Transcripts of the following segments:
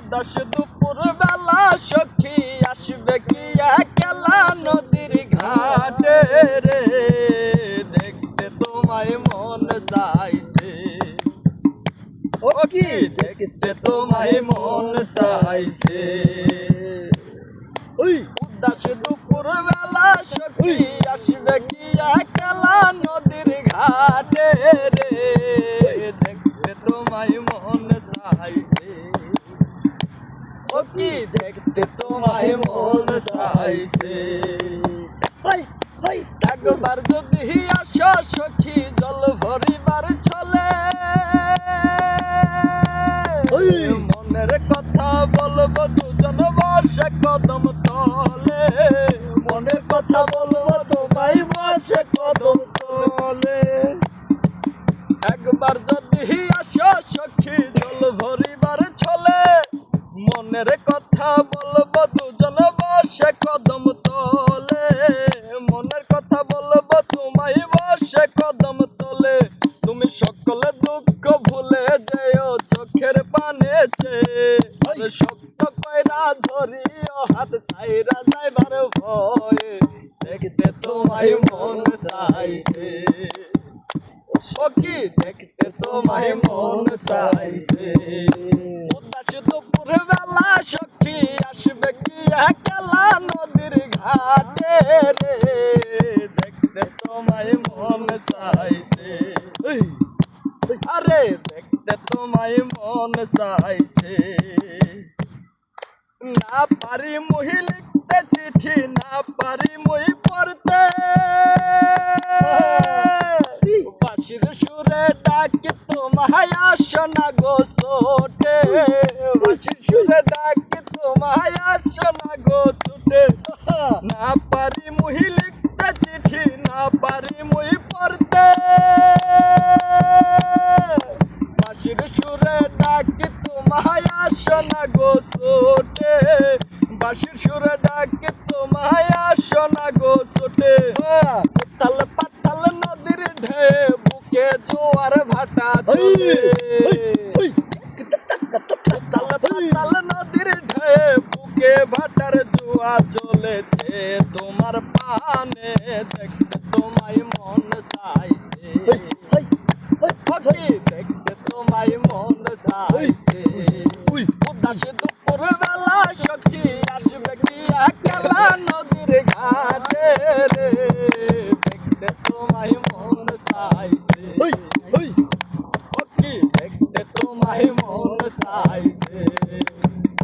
উদাস দুপুর বেলা সখী আসবে কি একলা নদীর ঘাটে রে, দেখতে তোমায় মন চাইছে। ও কি দেখতে তোমায় মন চাইছে। উদাস দুপুর বেলা সখী আসবে কি একলা নদীর ঘাটে রে, দেখতে তোমায় মন চাইছে। ও কি দেখতে তোমায় মন চাইছে। একবার যদি আসো সখী জল ভরিবার ছলে, মনের কথা বলবো দুজন বসে কদম তলে, মনের কথা বলবো তোমায় বসে কদম তলে। একবার যদি আসো সখী জল ভরিবার ছলে, মনের কথা বলবো দুজন বসে কদম তলে, মনের কথা বলবো তোমায় বসে কদম তলে। তুমি সকল দুঃখ ভুলে যেও চোখের পানেতে, শক্ত কইরা ধরিও হাত ছাইরা যাইবার ভয়ে, দেখতে তোমায় মন চাইছে। সখী দেখতে তোমায় মন চাইছে। উদাস দুপুর বেলা সখী আসবে কি একলা নদীর ঘাটে রে, দেখতে তোমায় মন চাইছে। আরে দেখতে তোমায় মন চাইছে। না পারি মুহি লিখতে চিঠি, না পারি মুহি পড়তে, বাঁশির সুরে ডাকি তোমায় আসো না গো ছোটে, বাঁশির সুরে ডাকি তোমায় আসো না গো ছোটে। না পারি মুহি লিখতে চিঠি, না পারি মুহি পড়তে, বাঁশির সুরে ডাকি তোমায় আসো না গো ছোটে, বাঁশির সুরে ডাকি তোমায় আসো না গো ছোটে। পাতাল পাতাল নদীর ঢে বুকে জোয়ার ভাটা চলে, পাতাল পাতাল নদীর ঢে বুকে ভাটার জোয়া চলেছে তোমার পানে, দেখতে তোমায় মন চাইছে। দেখতে তোমায় মন চাইছে। উদাস দুপুর বেলা সখী আসবে কি একলা নদীর ঘাটে রে, দেখতে তোমায় মন চাইছে। সখী দেখতে তোমায় মন চাইছে।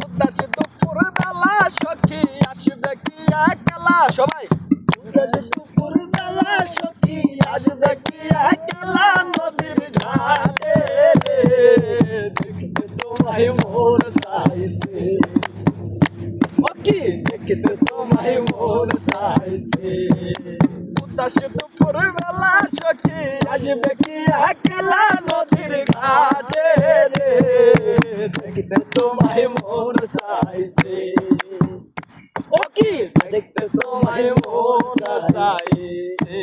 উদাস দুপুর বেলা সখী আসবে কি একলা, সবাই উদাস দুপুর বেলা সখী আসবে কি একলা নদীর ঘাটে রে, দেখতে তোমায় মন চাইছে। দেখতে তোমায় মন চাইছে। উদাস দুপুর বেলা সখী আসবে কি একলা নদীর ঘাটে রে, দেখতে তোমায় মন চাইছে। দেখতে তোমায় মন চাইছে।